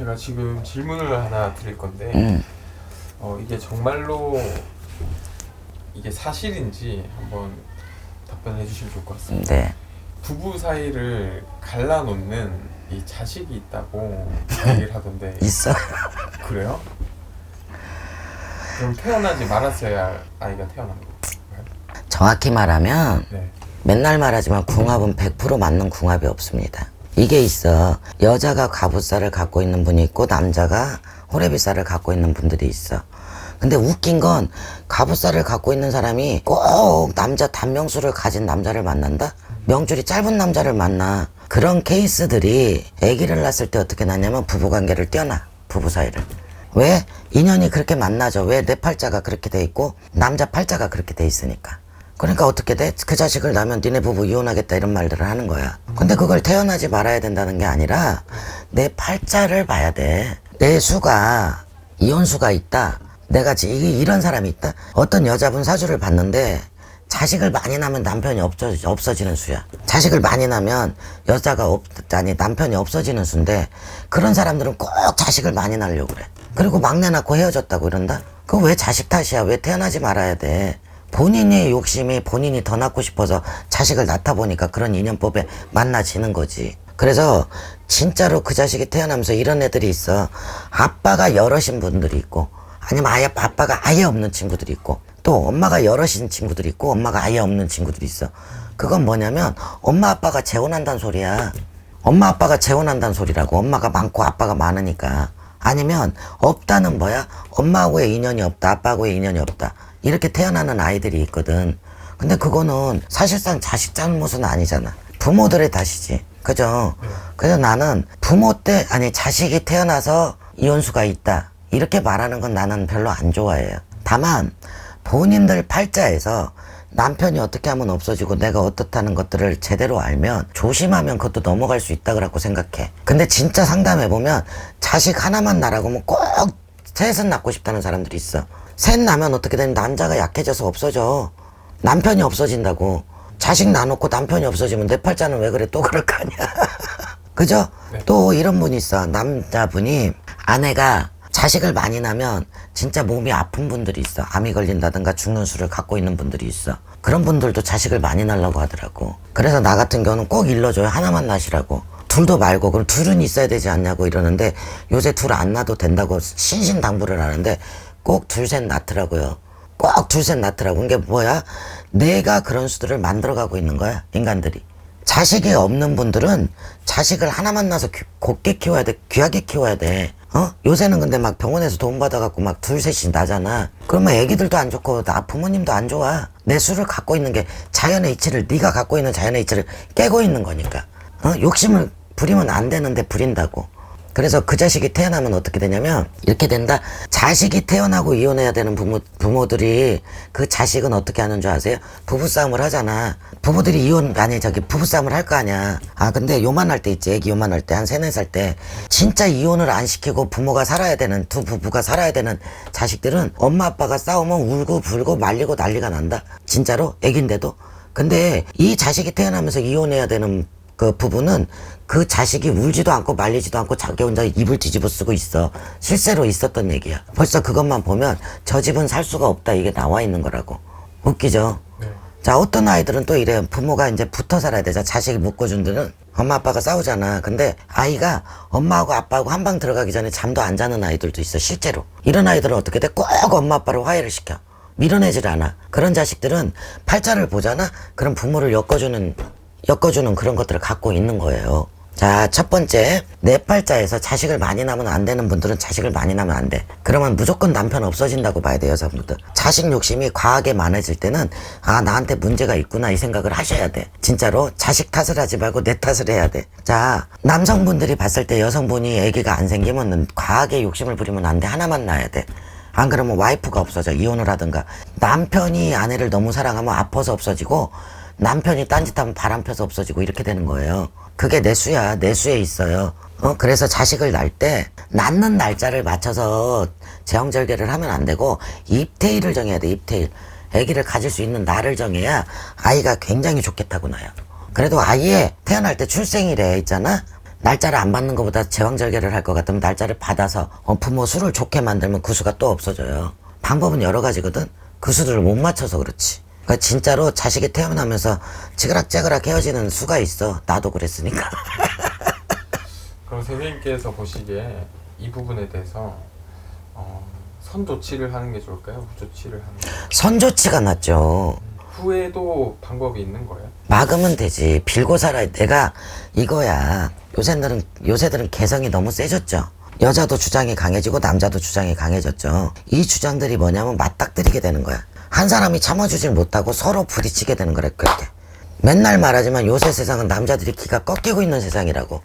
제가 지금 질문을 하나 드릴 건데 이게 정말로 이게 사실인지 한번 답변해 주시면 좋을 것 같습니다. 네. 부부 사이를 갈라놓는 이 자식이 있다고 얘기를 하던데 있어. 그래요? 그럼 태어나지 말았어야 아이가 태어난 건가요? 정확히 말하면 네. 맨날 말하지만 궁합은 100% 맞는 궁합이 없습니다. 이게 있어. 여자가 갑옷살을 갖고 있는 분이 있고 남자가 호래비살을 갖고 있는 분들이 있어. 근데 웃긴 건 갑옷살을 갖고 있는 사람이 꼭 남자 단명수를 가진 남자를 만난다? 명줄이 짧은 남자를 만나. 그런 케이스들이 아기를 낳았을 때 어떻게 낳냐면 부부관계를 떼어놔. 부부 사이를. 왜? 인연이 그렇게 만나죠. 왜? 내 팔자가 그렇게 돼 있고 남자 팔자가 그렇게 돼 있으니까. 그러니까 어떻게 돼? 그 자식을 낳으면 니네 부부 이혼하겠다 이런 말들을 하는 거야. 근데 그걸 태어나지 말아야 된다는 게 아니라 내 팔자를 봐야 돼. 내 수가 이혼수가 있다. 내가 이런 사람이 있다. 어떤 여자분 사주를 봤는데 자식을 많이 낳으면 남편이 없어지는 수야. 자식을 많이 낳으면 남편이 없어지는 수인데 그런 사람들은 꼭 자식을 많이 낳으려고 그래. 그리고 막내 낳고 헤어졌다고 이런다? 그거 왜 자식 탓이야? 왜 태어나지 말아야 돼? 본인의 욕심이 본인이 더 낳고 싶어서 자식을 낳다 보니까 그런 인연법에 만나지는 거지. 그래서 진짜로 그 자식이 태어나면서 이런 애들이 있어. 아빠가 여럿인 분들이 있고 아니면 아빠가 아예 없는 친구들이 있고 또 엄마가 여럿인 친구들이 있고 엄마가 아예 없는 친구들이 있어. 그건 뭐냐면 엄마 아빠가 재혼한다는 소리야. 엄마 아빠가 재혼한다는 소리라고. 엄마가 많고 아빠가 많으니까. 아니면 없다는 뭐야? 엄마하고의 인연이 없다. 아빠하고의 인연이 없다. 이렇게 태어나는 아이들이 있거든. 근데 그거는 사실상 자식 잘못은 아니잖아. 부모들의 탓이지. 그죠? 그래서 나는 자식이 태어나서 이혼수가 있다. 이렇게 말하는 건 나는 별로 안 좋아해요. 다만 본인들 팔자에서 남편이 어떻게 하면 없어지고 내가 어떻다는 것들을 제대로 알면 조심하면 그것도 넘어갈 수 있다 그라고 생각해. 근데 진짜 상담해보면 자식 하나만 낳으라고 하면 꼭 셋은 낳고 싶다는 사람들이 있어. 셋 낳으면 어떻게 되면 남자가 약해져서 없어져. 남편이 없어진다고. 자식 낳아놓고 남편이 없어지면 내 팔자는 왜 그래? 또 그럴 거 아니야. 그죠? 네. 또 이런 분이 있어. 남자분이 아내가 자식을 많이 낳으면 진짜 몸이 아픈 분들이 있어. 암이 걸린다든가 죽는 수를 갖고 있는 분들이 있어. 그런 분들도 자식을 많이 낳으려고 하더라고. 그래서 나 같은 경우는 꼭 일러줘요. 하나만 낳으시라고. 둘도 말고 그럼 둘은 있어야 되지 않냐고 이러는데 요새 둘 안 낳아도 된다고 신신당부를 하는데 꼭 둘 셋 낳더라고요. 꼭 둘 셋 낳더라고. 그게 뭐야? 내가 그런 수들을 만들어가고 있는 거야. 인간들이. 자식이 없는 분들은 자식을 하나만 낳아서 곱게 키워야 돼. 귀하게 키워야 돼. 요새는 근데 막 병원에서 돈 받아갖고 막 둘 셋이 나잖아. 그러면 애기들도 안 좋고 나 부모님도 안 좋아. 내 수를 갖고 있는 게 자연의 이치를 네가 갖고 있는 자연의 이치를 깨고 있는 거니까. 욕심을 부리면 안 되는데 부린다고. 그래서 그 자식이 태어나면 어떻게 되냐면 이렇게 된다. 자식이 태어나고 이혼해야 되는 부모들이 그 자식은 어떻게 하는 줄 아세요? 부부싸움을 하잖아. 부부들이 부부싸움을 할 거 아니야. 근데 요만할 때 있지. 애기 요만할 때 한 3, 4살 때 진짜 이혼을 안 시키고 부부가 살아야 되는 자식들은 엄마 아빠가 싸우면 울고 불고 말리고 난리가 난다. 진짜로 애기인데도. 근데 이 자식이 태어나면서 이혼해야 되는 그 부부는 그 자식이 울지도 않고 말리지도 않고 자기 혼자 입을 뒤집어 쓰고 있어. 실제로 있었던 얘기야. 벌써 그것만 보면 저 집은 살 수가 없다 이게 나와 있는 거라고. 웃기죠? 네. 자, 어떤 아이들은 또 이래요. 부모가 이제 붙어 살아야 되자. 자식이 묶어준 데는 엄마 아빠가 싸우잖아. 근데 아이가 엄마하고 아빠하고 한 방 들어가기 전에 잠도 안 자는 아이들도 있어. 실제로. 이런 아이들은 어떻게 돼? 꼭 엄마 아빠를 화해를 시켜. 밀어내질 않아. 그런 자식들은 팔자를 보잖아? 그럼 부모를 엮어주는 그런 것들을 갖고 있는 거예요. 자, 첫 번째, 내 팔자에서 자식을 많이 낳으면 안 되는 분들은 자식을 많이 낳으면 안 돼. 그러면 무조건 남편 없어진다고 봐야 돼, 여자분들. 자식 욕심이 과하게 많아질 때는 나한테 문제가 있구나 이 생각을 하셔야 돼. 진짜로 자식 탓을 하지 말고 내 탓을 해야 돼. 자, 남성분들이 봤을 때 여성분이 아기가 안 생기면 과하게 욕심을 부리면 안 돼. 하나만 낳아야 돼. 안 그러면 와이프가 없어져. 이혼을 하든가. 남편이 아내를 너무 사랑하면 아파서 없어지고 남편이 딴짓하면 바람 펴서 없어지고 이렇게 되는 거예요. 그게 내 수야. 내 수에 있어요. 그래서 자식을 낳을 때 낳는 날짜를 맞춰서 제왕절개를 하면 안 되고 입퇴일을 정해야 돼. 입퇴일. 아기를 가질 수 있는 날을 정해야 아이가 굉장히 좋게 타고나요. 그래도 아이의 태어날 때 출생일에 있잖아. 날짜를 안 받는 것보다 제왕절개를 할 것 같으면 날짜를 받아서 부모 수를 좋게 만들면 그 수가 또 없어져요. 방법은 여러 가지거든. 그 수들을 못 맞춰서 그렇지. 그러니까 진짜로 자식이 태어나면서 찌그락찌그락 헤어지는 수가 있어. 나도 그랬으니까. 그럼 선생님께서 보시기에 이 부분에 대해서 선조치를 하는 게 좋을까요? 후조치를 하는 게? 선조치가 낫죠. 후에도 방법이 있는 거예요? 막으면 되지. 빌고 살아야. 내가 이거야. 요새들은 개성이 너무 세졌죠. 여자도 주장이 강해지고 남자도 주장이 강해졌죠. 이 주장들이 뭐냐면 맞닥뜨리게 되는 거야. 한 사람이 참아주질 못하고 서로 부딪히게 되는 거래. 그렇게 맨날 말하지만 요새 세상은 남자들이 기가 꺾이고 있는 세상이라고.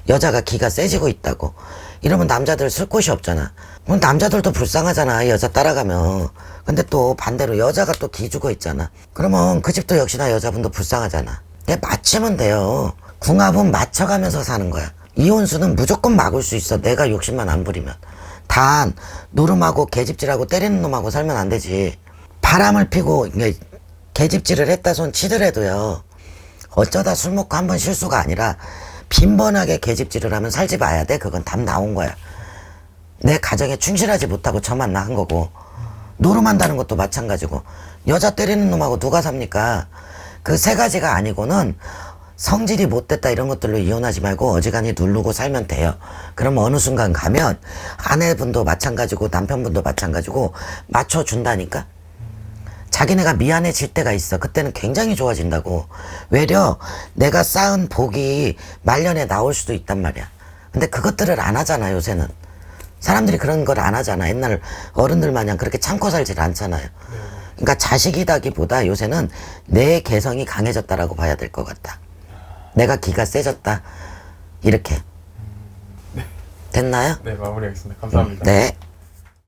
여자가 기가 세지고 있다고. 이러면 남자들 쓸 곳이 없잖아. 그럼 남자들도 불쌍하잖아, 여자 따라가면. 근데 또 반대로 여자가 또 기죽어 있잖아. 그러면 그 집도 역시나 여자분도 불쌍하잖아. 맞추면 돼요. 궁합은 맞춰가면서 사는 거야. 이혼수는 무조건 막을 수 있어. 내가 욕심만 안 부리면. 단 노름하고 계집질하고 때리는 놈하고 살면 안 되지. 바람을 피고 계집질을 했다 손 치더라도요, 어쩌다 술 먹고 한 번 실수가 아니라 빈번하게 계집질을 하면 살지 마야 돼. 그건 답 나온 거야. 내 가정에 충실하지 못하고 저만 나 한 거고, 노름한다는 것도 마찬가지고. 여자 때리는 놈하고 누가 삽니까? 그 세 가지가 아니고는 성질이 못됐다 이런 것들로 이혼하지 말고 어지간히 누르고 살면 돼요. 그럼 어느 순간 가면 아내분도 마찬가지고 남편분도 마찬가지고 맞춰준다니까. 자기네가 미안해질 때가 있어. 그때는 굉장히 좋아진다고. 외려 내가 쌓은 복이 말년에 나올 수도 있단 말이야. 근데 그것들을 안 하잖아, 요새는. 사람들이 그런 걸 안 하잖아. 옛날 어른들 마냥 그렇게 참고 살질 않잖아요. 그러니까 자식이다기보다 요새는 내 개성이 강해졌다라고 봐야 될 것 같다. 내가 기가 세졌다. 이렇게. 됐나요? 네, 마무리하겠습니다. 감사합니다. 네.